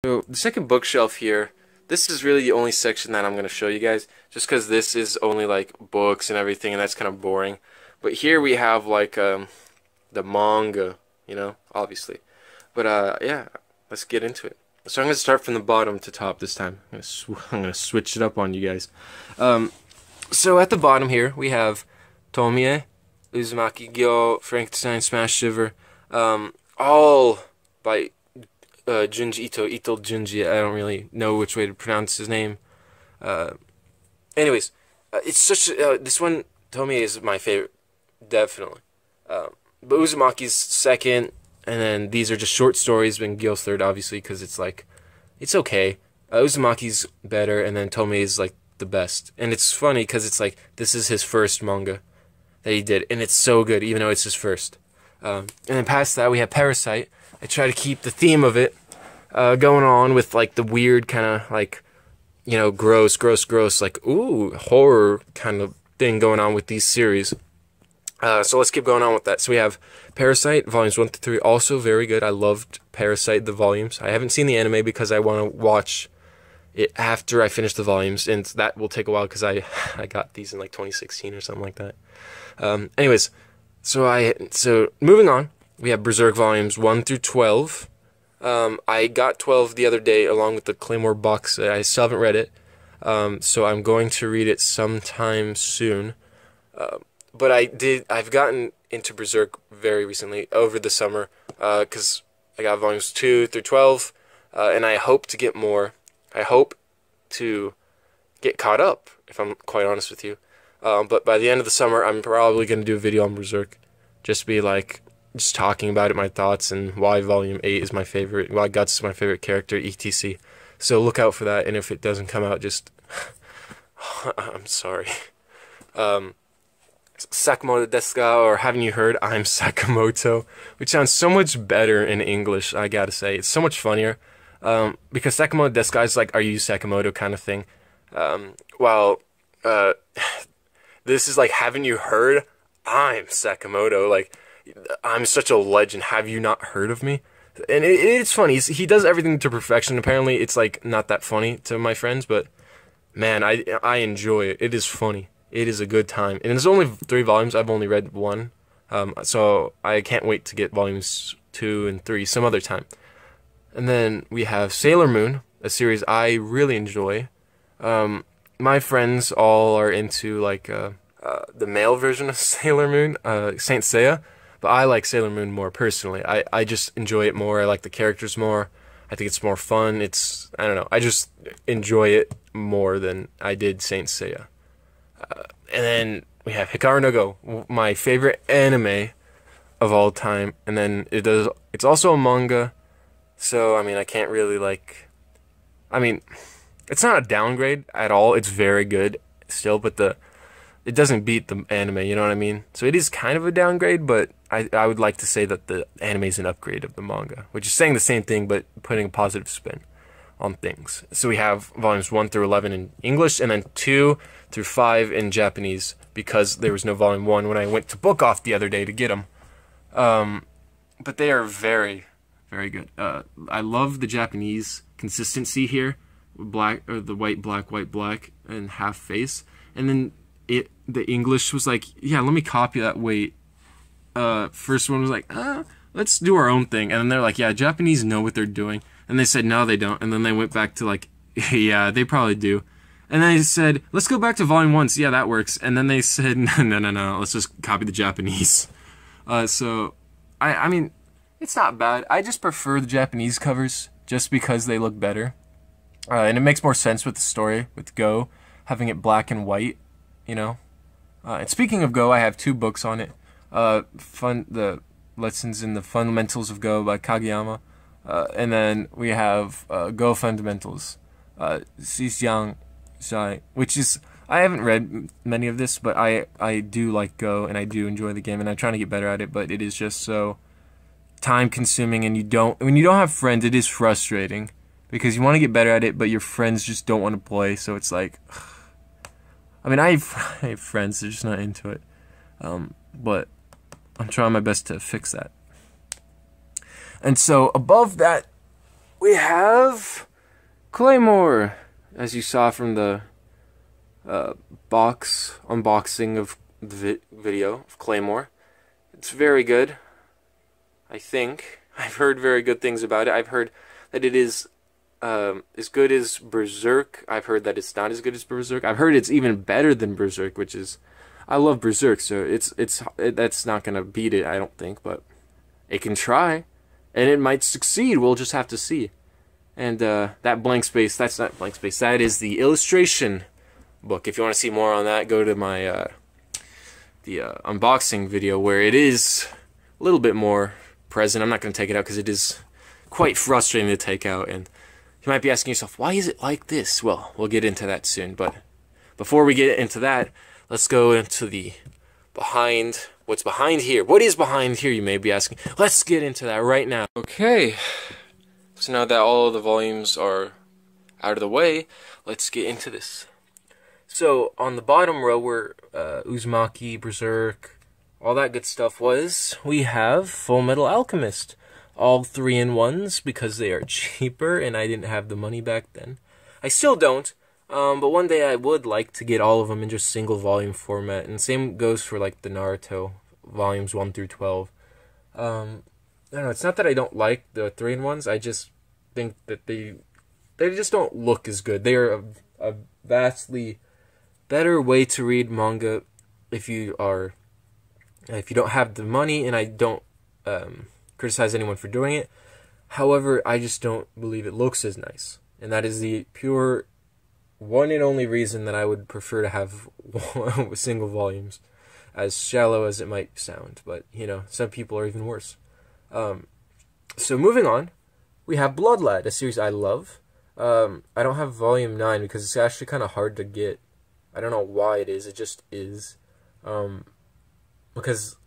So the second bookshelf here, this is really the only section that I'm going to show you guys, just because this is only like books and everything, and that's kind of boring. But here we have like the manga, obviously. But yeah, let's get into it. So I'm going to start from the bottom to top this time. I'm going to switch it up on you guys. So at the bottom here we have Tomie, Uzumaki Gyo, Frankenstein, Smash Shiver, all by Junji Ito Junji. I don't really know which way to pronounce his name. Anyways, it's such this one, Tomie, is my favorite, definitely. But Uzumaki's second, and then these are just short stories, and Gyo's third, obviously, because it's like, it's okay. Uzumaki's better, and then Tomie is like the best. And it's funny because it's like, this is his first manga that he did, and it's so good, even though it's his first. And then past that, we have Parasite. I try to keep the theme of it going on with like the weird kind of like, gross, like, ooh, horror kind of thing going on with these series. So let's keep going on with that. So we have Parasite, volumes 1 through 3, also very good. I loved Parasite, the volumes. I haven't seen the anime because I want to watch it after I finish the volumes, and that will take a while because I got these in like 2016 or something like that. Anyways, so moving on, we have Berserk volumes 1 through 12. I got 12 the other day along with the Claymore box. I still haven't read it, so I'm going to read it sometime soon. But I've gotten into Berserk very recently, over the summer, because I got volumes 2 through 12, and I hope to get more. I hope to get caught up, if I'm quite honest with you. But by the end of the summer, I'm probably going to do a video on Berserk, just talking about it, my thoughts, and why Volume 8 is my favorite, why Guts is my favorite character, etc. So look out for that, and if it doesn't come out, just... I'm sorry. Sakamoto desu ka, or haven't you heard, I'm Sakamoto, which sounds so much better in English, I gotta say. It's so much funnier, because Sakamoto desu ka is like, are you Sakamoto kind of thing. This is like, haven't you heard, I'm Sakamoto, like, I'm such a legend, have you not heard of me? And it's funny, he does everything to perfection. Apparently it's like not that funny to my friends, but man, I enjoy it. It is funny. It is a good time. And there's only 3 volumes. I've only read 1. So I can't wait to get volumes 2 and 3 some other time. And then we have Sailor Moon, a series I really enjoy. My friends all are into like the male version of Sailor Moon, Saint Seiya. But I like Sailor Moon more personally. I just enjoy it more. I like the characters more. I think it's more fun. I don't know. I just enjoy it more than I did Saint Seiya. And then we have Hikaru no Go, my favorite anime of all time. And then it's also a manga. So, I mean, I can't really it's not a downgrade at all. It's very good still, but it doesn't beat the anime, you know what I mean? So it is kind of a downgrade, but I would like to say that the anime is an upgrade of the manga, which is saying the same thing, but putting a positive spin on things. So we have volumes 1 through 11 in English, and then 2 through 5 in Japanese, because there was no volume 1 when I went to Book Off the other day to get them. But they are very, very good. I love the Japanese consistency here, the white, black, and half face. And then the English was like, yeah, let me copy that weight. First one was like, let's do our own thing. And then they're like, yeah, Japanese know what they're doing. And they said, no, they don't. And then they went back to like, yeah, they probably do. And then they said, let's go back to volume 1. So yeah, that works. And then they said, no, let's just copy the Japanese. So, I mean, it's not bad. I just prefer the Japanese covers just because they look better. And it makes more sense with the story, with Go, having it black and white, And speaking of Go, I have 2 books on it. The Lessons in the Fundamentals of Go by Kageyama. And then we have Go Fundamentals, Xixiang Shai, which is, I haven't read many of this, but I do like Go, and I do enjoy the game, and I'm trying to get better at it, but it is just so time consuming, and when you don't have friends, it is frustrating, because you want to get better at it, but your friends just don't want to play, so it's like, I mean, I have friends, they're just not into it, but I'm trying my best to fix that. And so above that we have Claymore, as you saw from the box unboxing of the video of Claymore. It's very good, I think. I've heard very good things about it. I've heard that it is as good as Berserk. I've heard that it's not as good as Berserk. I've heard it's even better than Berserk, which is, I love Berserk, so that's not gonna beat it, I don't think, but it can try, and it might succeed. We'll just have to see. And that blank space, that's not blank space. That is the illustration book. If you want to see more on that, go to my the unboxing video where it is a little bit more present. I'm not going to take it out because it is quite frustrating to take out, and you might be asking yourself, why is it like this? Well, we'll get into that soon, but before we get into that, let's go into the what's behind here. What is behind here, you may be asking. Let's get into that right now. Okay, so now that all of the volumes are out of the way, let's get into this. So, on the bottom row where Uzumaki, Berserk, all that good stuff was, we have Full Metal Alchemist. All 3-in-1s because they are cheaper and I didn't have the money back then. I still don't, but one day I would like to get all of them in just single volume format. And same goes for like the Naruto volumes 1 through 12. I don't know, it's not that I don't like the 3-in-1s, I just think that they just don't look as good. They are a vastly better way to read manga if you don't have the money, and I don't criticize anyone for doing it. However, I just don't believe it looks as nice, and that is the pure one and only reason that I would prefer to have single volumes, as shallow as it might sound. But you know, some people are even worse. So moving on, we have Blood Lad, a series I love. I don't have volume 9 because it's actually kind of hard to get. I don't know why it is. It just is. Because,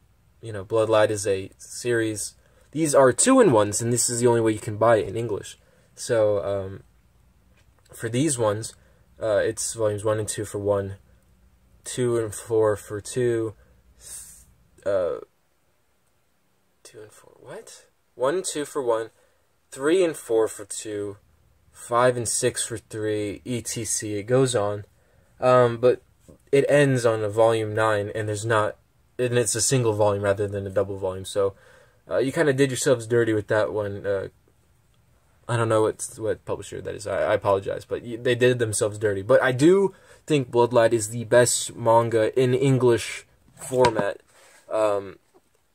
you know, Blood Lad is a series. These are 2-in-1s, and this is the only way you can buy it in English. So, for these ones, it's volumes 1 and 2 for 1, 2 and 4 for 2, 2 and 4, what? 1 and 2 for 1, 3 and 4 for 2, 5 and 6 for 3, etc. It goes on. But it ends on a volume 9, and it's a single volume rather than a double volume. So you kind of did yourselves dirty with that one. I don't know what publisher that is. I apologize, but they did themselves dirty. But I do think Blood Lad is the best manga in English format for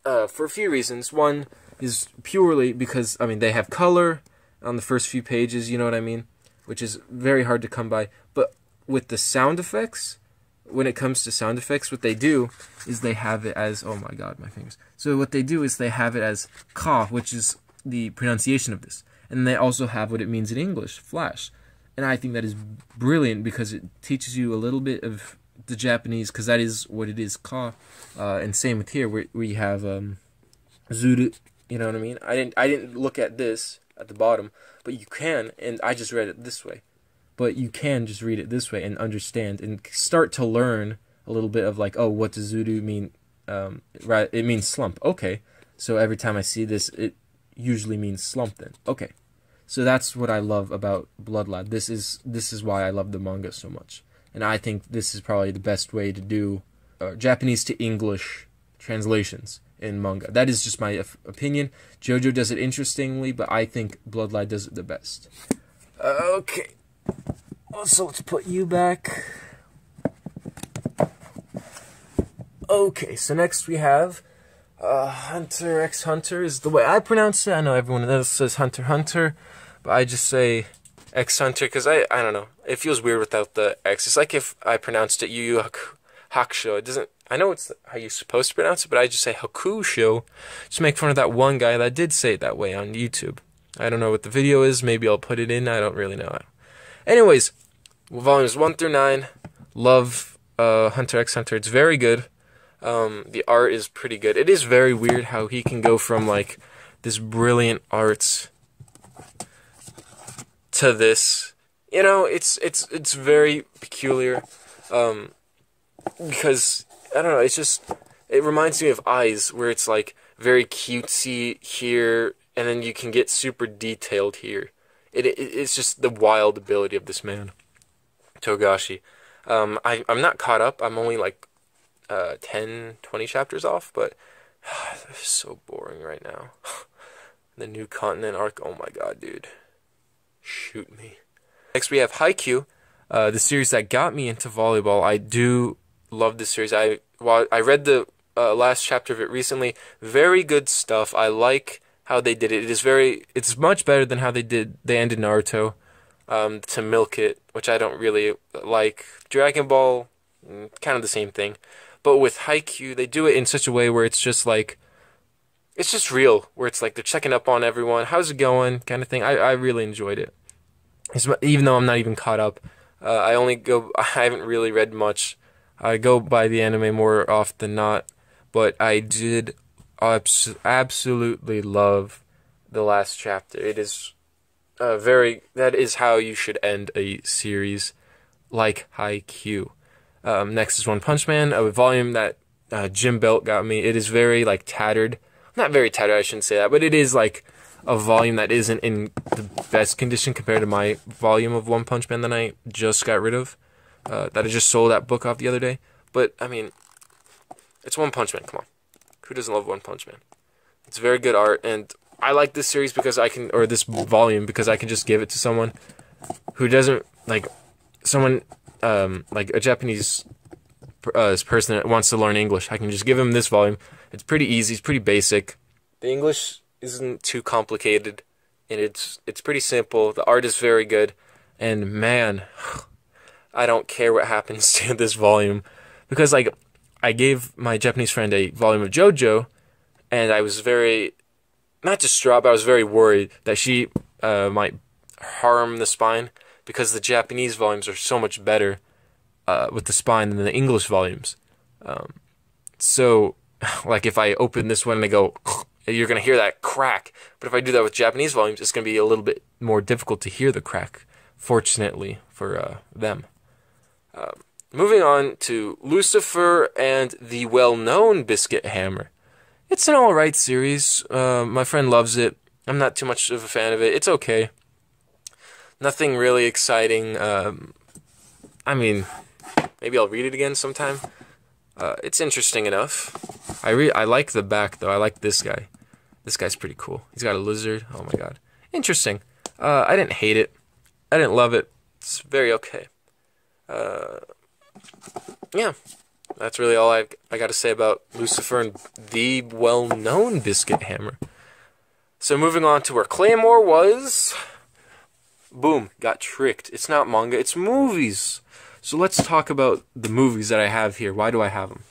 a few reasons. One is purely because, I mean, they have color on the first few pages, you know what I mean? Which is very hard to come by. But with the sound effects, when it comes to sound effects, what they do is they have it as, oh my god, my fingers. So what they do is they have it as ka, which is the pronunciation of this. And they also have what it means in English, flash. And I think that is brilliant because it teaches you a little bit of the Japanese, because that is what it is, ka. And same with here, where you have zuru, you know what I mean? I didn't look at this at the bottom, but you can, and I just read it this way. But you can just read it this way and understand and start to learn a little bit of like, oh, what does zuru mean? Right, it means slump. Okay, so every time I see this, it usually means slump then. Okay, so that's what I love about Blood Lad. This is why I love the manga so much, and I think this is probably the best way to do Japanese to English translations in manga. That is just my opinion. JoJo does it interestingly, but I think Blood Lad does it the best. Okay. So let's put you back. Okay, so next we have Hunter x Hunter is the way I pronounce it. I know everyone else says Hunter Hunter, but I just say X Hunter because I don't know. It feels weird without the X. It's like if I pronounced it Yu Yu Hakusho. It doesn't. I know it's how you're supposed to pronounce it, but I just say Hakusho. Just make fun of that one guy that did say it that way on YouTube. I don't know what the video is. Maybe I'll put it in. I don't really know. Anyways, volumes 1 through 9. Love Hunter x Hunter. It's very good. The art is pretty good. It is very weird how he can go from like this brilliant art to this. You know, it's very peculiar. Because I don't know, it reminds me of Eyes, where it's like very cutesy here, and then you can get super detailed here. It's just the wild ability of this man, Togashi. I'm not caught up. I'm only like 10, 20 chapters off, but it's so boring right now. The New Continent arc, oh my god, dude. Shoot me. Next we have Haikyuu, the series that got me into volleyball. I do love this series. I read the last chapter of it recently. Very good stuff. I like how they did it. It's much better than how they ended Naruto, to milk it, which I don't really like. Dragon Ball, kind of the same thing. But with Haikyuu, they do it in such a way where it's just like, it's just real, where it's like they're checking up on everyone, how's it going, kind of thing. I really enjoyed it. Even though I'm not even caught up, I haven't really read much. I go by the anime more often than not, but I did absolutely love the last chapter. It is that is how you should end a series like Haikyuu. Next is One Punch Man, a volume that Jim Belt got me. It is very like tattered. Not very tattered, I shouldn't say that, but it is like a volume that isn't in the best condition compared to my volume of One Punch Man that I just got rid of. That I just sold that book off the other day. But, I mean, it's One Punch Man, come on. Who doesn't love One Punch Man? It's very good art, and I like this series or this volume, because I can just give it to someone who doesn't, like a Japanese person that wants to learn English. I can just give him this volume. It's pretty easy, it's pretty basic. The English isn't too complicated, and it's pretty simple. The art is very good, and man, I don't care what happens to this volume, because like I gave my Japanese friend a volume of JoJo, and I was very, not distraught, but I was very worried that she might harm the spine, because the Japanese volumes are so much better with the spine than the English volumes. So, like if I open this one and I go, you're going to hear that crack. But if I do that with Japanese volumes, it's going to be a little bit more difficult to hear the crack, fortunately for them. Moving on to Lucifer and the well-known Biscuit Hammer. It's an alright series. My friend loves it. I'm not too much of a fan of it. It's okay. Nothing really exciting. I mean, maybe I'll read it again sometime. It's interesting enough. I like the back, though. I like this guy. This guy's pretty cool. He's got a lizard. Oh my god. Interesting. I didn't hate it. I didn't love it. It's very okay. Yeah. That's really all I got to say about Lucifer and the well-known Biscuit Hammer. So moving on to where Claymore was. Boom. Got tricked. It's not manga. It's movies. So let's talk about the movies that I have here. Why do I have them?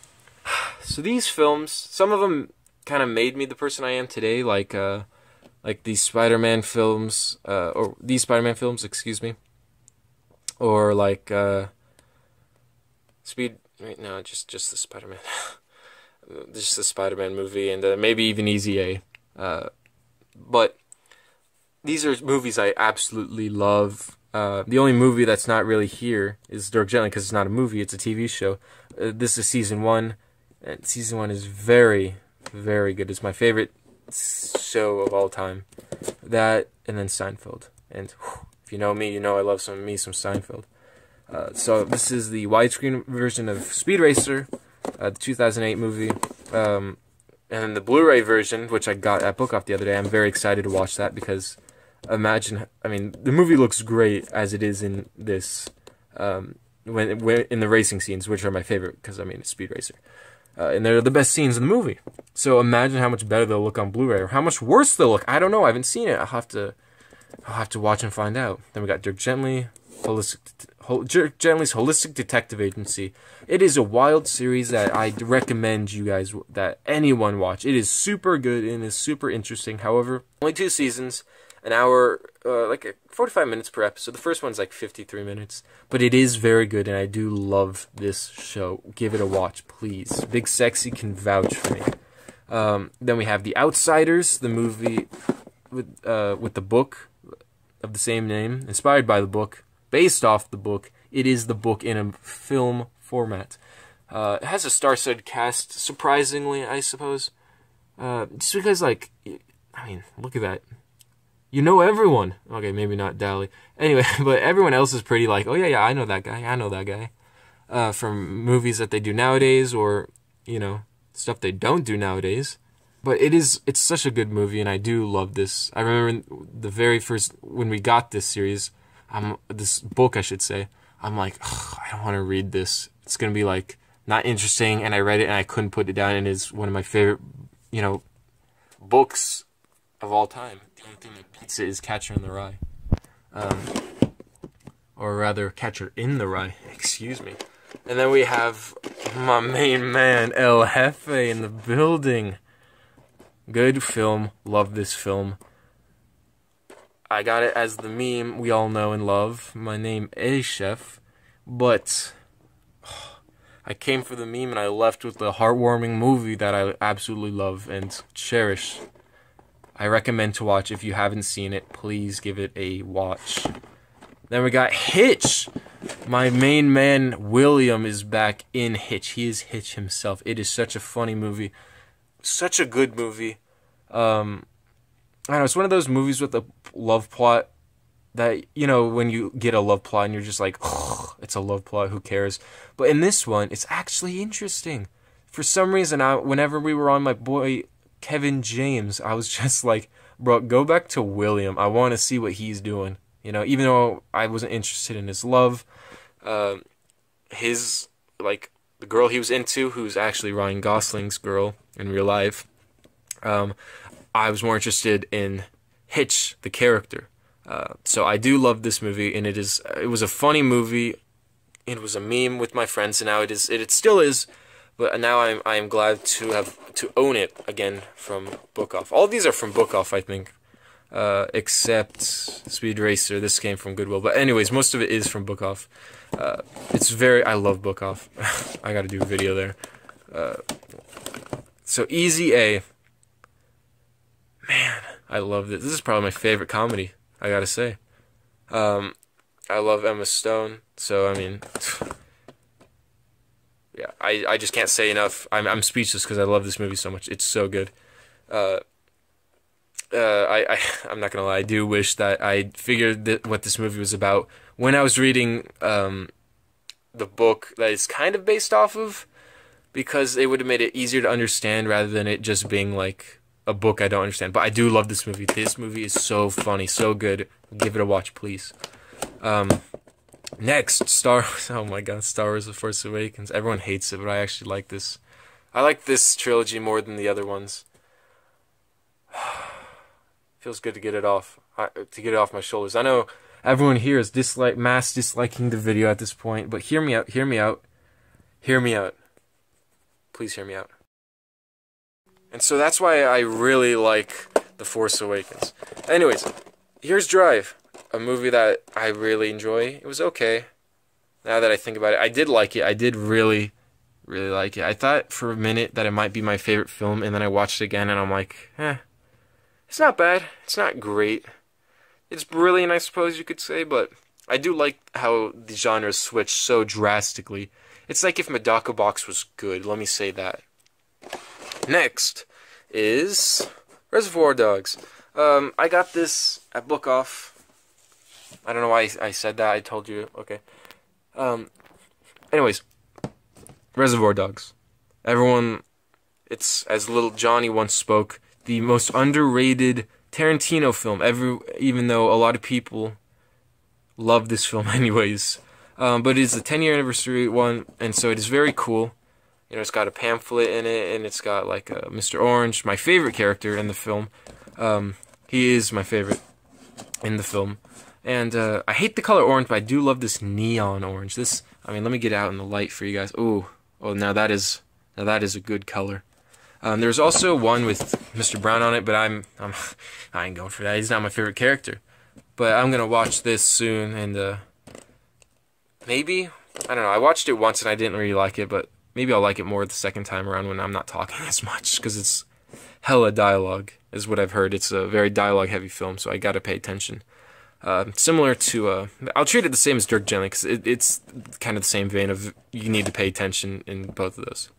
So these films, some of them kind of made me the person I am today, like these Spider-Man films, or these Spider-Man films, excuse me, or like just the Spider-Man, just the Spider-Man movie, and maybe even Easy A. But these are movies I absolutely love. The only movie that's not really here is Dirk Gently, because it's not a movie, it's a TV show. This is season 1, and season 1 is very, very good. It's my favorite show of all time. That, and then Seinfeld. And if you know me, you know I love some Seinfeld. So this is the widescreen version of Speed Racer, the 2008 movie. And then the Blu-ray version, which I got at Book Off the other day. I'm very excited to watch that, because the movie looks great as it is in this, when in the racing scenes, which are my favorite, because it's Speed Racer. And they're the best scenes in the movie. So imagine how much better they'll look on Blu-ray, or how much worse they'll look. I don't know. I haven't seen it. I'll have to watch and find out. Then we got Dirk Gently's Holistic Detective Agency. It is a wild series that I recommend you guys, that anyone watch. It is super good and is super interesting. However, only 2 seasons, an hour, 45 minutes per episode. The first one's like 53 minutes. But it is very good, and I do love this show. Give it a watch, please. Big Sexy can vouch for me. Then we have The Outsiders, the movie with the book of the same name, inspired by the book, based off the book. It is the book in a film format. It has a star-studded cast, surprisingly, I suppose. Just because, look at that. You know everyone. Okay, maybe not Dally. Anyway, but everyone else is pretty like, oh yeah, yeah, I know that guy. I know that guy. From movies that they do nowadays, or stuff they don't do nowadays. But it's such a good movie, and I do love this. I remember the very first when we got this series, this book I should say. I'm like, I don't want to read this. It's gonna be like not interesting. And I read it and I couldn't put it down. And it's one of my favorite, books of all time. The only thing that beats it is Catcher in the Rye, or rather, Catcher in the Rye. Excuse me. And then we have my main man El Jefe in the building. Good film. Love this film. I got it as the meme we all know and love. My name is Chef. But I came for the meme and I left with the heartwarming movie that I absolutely love and cherish. I recommend to watch. If you haven't seen it, please give it a watch. Then we got Hitch. My main man, William, is back in Hitch. He is Hitch himself. It is such a funny movie. Such a good movie. I don't know, it's one of those movies with a love plot that, when you get a love plot and you're just like, it's a love plot, who cares? But in this one, it's actually interesting. For some reason, whenever we were on my boy Kevin James, I was just like, bro, go back to William. I want to see what he's doing. Even though I wasn't interested in his love, the girl he was into, who's actually Ryan Gosling's girl in real life, I was more interested in Hitch, the character. So I do love this movie, and it was a funny movie. It was a meme with my friends, and now it still is. But now I am glad to own it again from Book Off. All of these are from Book Off, I think, except Speed Racer. This came from Goodwill. But anyways, most of it is from Book Off. I love Book Off. I got to do a video there. So Easy A. Man, I love this. This is probably my favorite comedy, I gotta say. I love Emma Stone, so yeah, I just can't say enough. I'm speechless because I love this movie so much. It's so good. I'm not gonna lie. I do wish that I figured what this movie was about when I was reading the book that it's kind of based off of, because it would have made it easier to understand rather than it just being like a book I don't understand. But I do love this movie. This movie is so funny, so good. Give it a watch, please. Next, Star Wars. Oh my god, Star Wars The Force Awakens. Everyone hates it, but I actually like this. I like this trilogy more than the other ones. Feels good to get it off. My shoulders. I know everyone here is mass disliking the video at this point, but hear me out. Hear me out. Hear me out. Please hear me out. And so that's why I really like The Force Awakens. Anyways, here's Drive, a movie that I really enjoy. It was okay. Now that I think about it, I did like it. I did really, really like it. I thought for a minute that it might be my favorite film, and then I watched it again, and I'm like, it's not bad. It's not great. It's brilliant, I suppose you could say, but I do like how the genres switch so drastically. It's like if Medaka Box was good, let me say that. Next is Reservoir Dogs. I got this at Book Off. I don't know why I said that. I told you. Okay. Anyways, Reservoir Dogs. Everyone, it's, as little Johnny once spoke, the most underrated Tarantino film ever, even though a lot of people love this film anyways. But it is the 10-year anniversary one, and so it is very cool. It's got a pamphlet in it, and it's got like Mr. Orange, my favorite character in the film. He is my favorite in the film. And I hate the color orange, but I do love this neon orange. Let me get it out in the light for you guys. Oh, now that is a good color. There's also one with Mr. Brown on it, but I ain't going for that. He's not my favorite character. But I'm gonna watch this soon, and maybe, I don't know. I watched it once and I didn't really like it, but maybe I'll like it more the second time around when I'm not talking as much, because it's hella dialogue, is what I've heard. It's a very dialogue-heavy film, so I gotta pay attention. Similar to, I'll treat it the same as Dirk Gently, because it's kind of the same vein of you need to pay attention in both of those.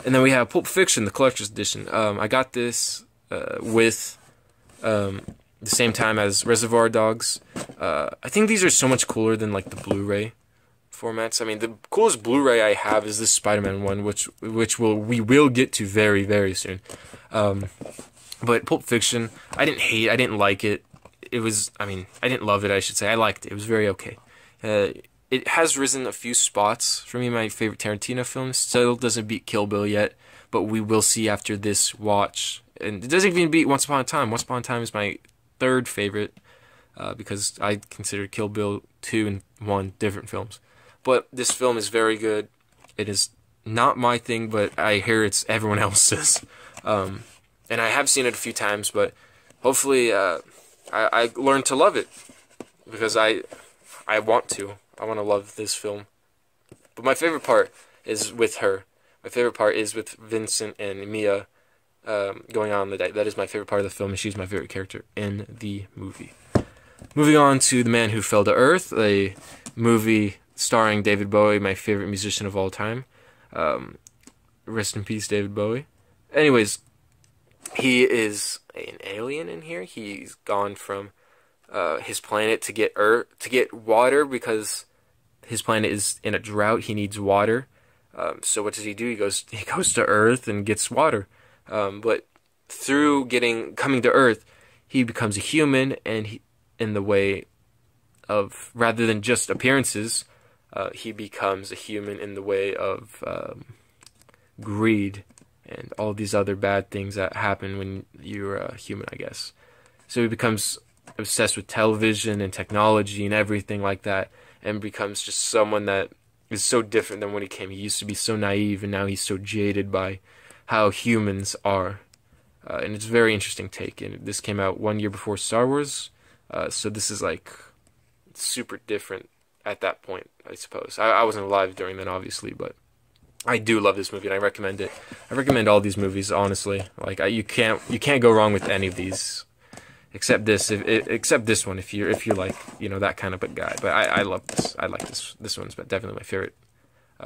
And then we have Pulp Fiction, the collector's edition. I got this with the same time as Reservoir Dogs. I think these are so much cooler than like the Blu-ray formats. I mean, the coolest Blu-ray I have is this Spider-Man one, which we will get to very, very soon. But Pulp Fiction, I didn't like it. It was, I mean, I didn't love it, I should say. I liked it. It was very okay. It has risen a few spots for me. My favorite Tarantino film still doesn't beat Kill Bill yet, but we will see after this watch. And it doesn't even beat Once Upon a Time. Once Upon a Time is my third favorite because I consider Kill Bill 2 and 1 different films. But this film is very good. It is not my thing, but I hear it's everyone else's. And I have seen it a few times, but hopefully I learned to love it because I want to. I want to love this film. But my favorite part is with her. My favorite part is with Vincent and Mia going on the date. That is my favorite part of the film, and she's my favorite character in the movie. Moving on to The Man Who Fell to Earth, a movie starring David Bowie, my favorite musician of all time. Rest in peace, David Bowie. Anyways, he is an alien in here. He's gone from his planet to get water because his planet is in a drought. He needs water. So what does he do? He goes to Earth and gets water. But through coming to Earth, he becomes a human, and in the way of, rather than just appearances, he becomes a human in the way of greed and all these other bad things that happen when you're a human, I guess. So he becomes obsessed with television and technology and everything like that, and becomes just someone that is so different than when he came. He used to be so naive, and now he's so jaded by how humans are. And it's a very interesting take. And this came out 1 year before Star Wars, so this is like super different at that point, I suppose. I wasn't alive during then, obviously, but I do love this movie, and I recommend it. I recommend all these movies, honestly. Like you can't go wrong with any of these, except this. Except this one, if you're like that kind of a guy. But I love this. I like this. This one's definitely my favorite.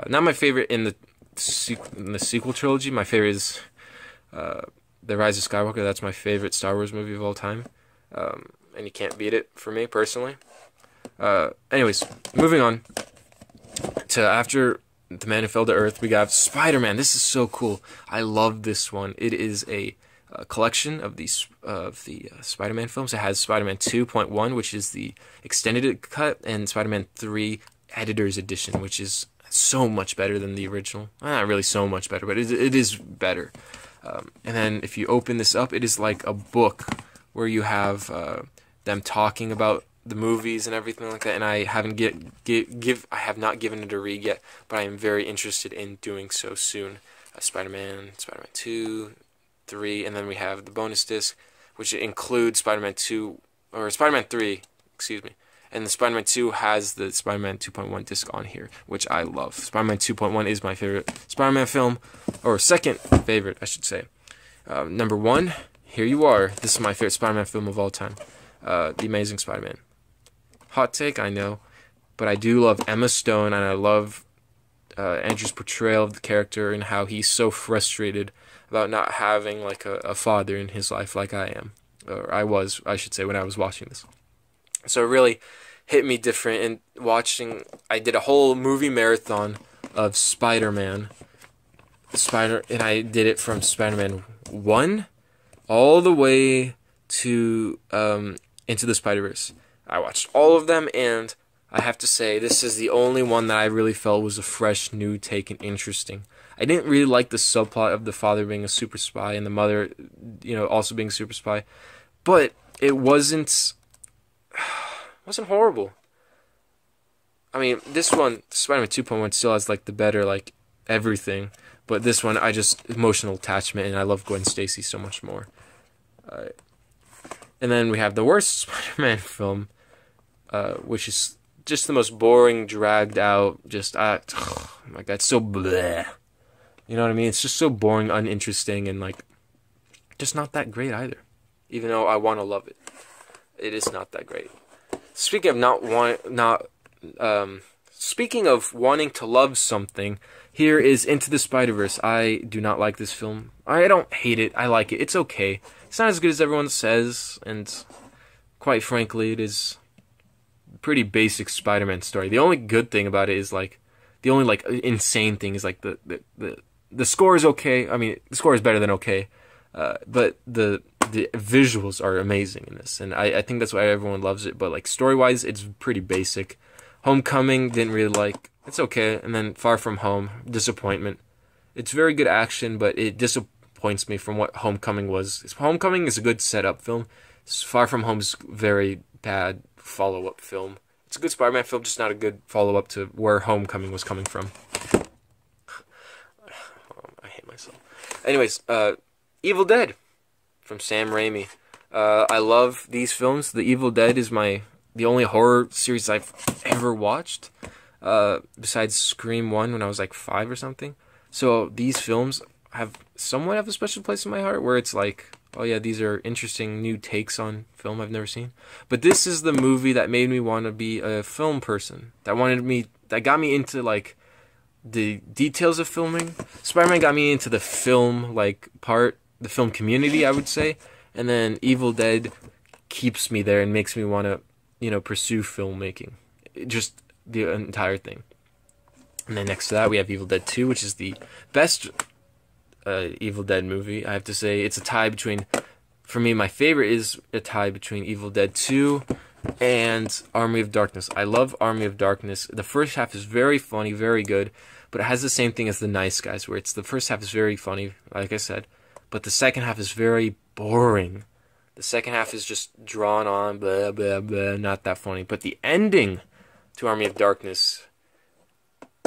Not my favorite in the sequel trilogy. My favorite is The Rise of Skywalker. That's my favorite Star Wars movie of all time, and you can't beat it for me personally. Anyways, moving on to after The Man Who Fell to Earth, we got Spider-Man. This is so cool. I love this one. It is a collection of the Spider-Man films. It has Spider-Man 2.1, which is the extended cut, and Spider-Man 3 Editor's Edition, which is so much better than the original. Well, not really so much better, but it is better. And then if you open this up, it is like a book where you have them talking about the movies and everything like that. And I haven't I have not given it a read yet, but I am very interested in doing so soon. Spider-Man 2, 3, and then we have the bonus disc, which includes Spider-Man 2 or Spider-Man 3, excuse me. And the Spider-Man 2 has the Spider-Man 2.1 disc on here, which I love. Spider-Man 2.1 is my favorite Spider-Man film, or second favorite, I should say. Number 1, here you are. This is my favorite Spider-Man film of all time, The Amazing Spider-Man. Hot take, I know, but I do love Emma Stone, and I love Andrew's portrayal of the character and how he's so frustrated about not having like a father in his life like I am, or I should say, when I was watching this. So it really hit me different in watching. I did a whole movie marathon of Spider-Man, and I did it from Spider-Man 1 all the way to Into the Spider-Verse. I watched all of them, and I have to say, this is the only one that I really felt was a fresh, new take and interesting. I didn't really like the subplot of the father being a super spy and the mother, also being a super spy, but it wasn't horrible. I mean, this one, Spider-Man 2.1, still has like the better like everything, but this one, I just emotional attachment, and I love Gwen Stacy so much more. And then we have the worst Spider-Man film, which is just the most boring, dragged out, oh my god, it's so bleh. You know what I mean? It's just so boring, uninteresting, and like, just not that great either. Even though I want to love it, it is not that great. Speaking of wanting to love something, here is Into the Spider-Verse. I do not like this film. I don't hate it. I like it. It's okay. It's not as good as everyone says, and quite frankly, it is a pretty basic Spider-Man story. The only good thing about it is like the only like insane thing is like the score is okay. I mean, the score is better than okay, but the visuals are amazing in this, and I think that's why everyone loves it. But like story-wise, it's pretty basic. Homecoming didn't really like. It's okay, and then Far From Home, disappointment. It's very good action, but it disappoints me from what Homecoming was. Homecoming is a good setup film. Far From Home is very bad follow-up film. It's a good Spider-Man film, just not a good follow-up to where Homecoming was coming from. I hate myself. Anyways, Evil Dead from Sam Raimi. I love these films. The Evil Dead is the only horror series I've ever watched, besides Scream 1 when I was like 5 or something. So these films somewhat have a special place in my heart, where it's like, oh yeah, these are interesting new takes on film I've never seen. But this is the movie that made me want to be a film person. That got me into like the details of filming. Spider-Man got me into the film the film community, I would say. And then Evil Dead keeps me there and makes me want to, pursue filmmaking. Just the entire thing. And then next to that, we have Evil Dead 2, which is the best Evil Dead movie. I have to say, it's a tie between, for me, my favorite is a tie between Evil Dead 2 and Army of Darkness. I love Army of Darkness. The first half is very funny, very good, but it has the same thing as The Nice Guys, where the first half is very funny, like I said, but the second half is very boring. The second half is just drawn on, blah, blah, blah, not that funny. But the ending to Army of Darkness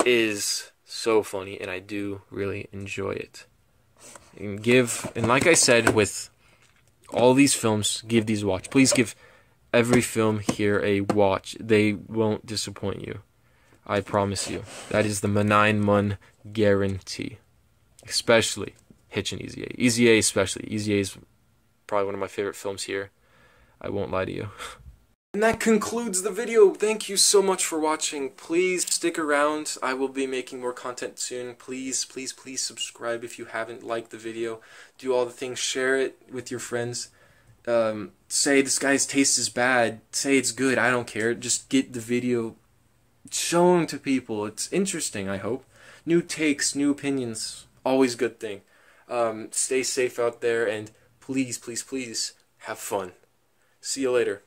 is so funny, and I do really enjoy it. And like I said, with all these films, give these a watch. Please give every film here a watch. They won't disappoint you. I promise you. That is the 9-month guarantee. Especially Hitch and Easy A. Easy A especially. Easy A is probably one of my favorite films here. I won't lie to you. And that concludes the video. Thank you so much for watching. Please stick around. I will be making more content soon. Please, please, please subscribe if you haven't liked the video. Do all the things. Share it with your friends. Say this guy's taste is bad. Say it's good. I don't care. Just get the video shown to people. It's interesting, I hope. New takes, new opinions. Always a good thing. Stay safe out there, and please, please, please have fun. See you later.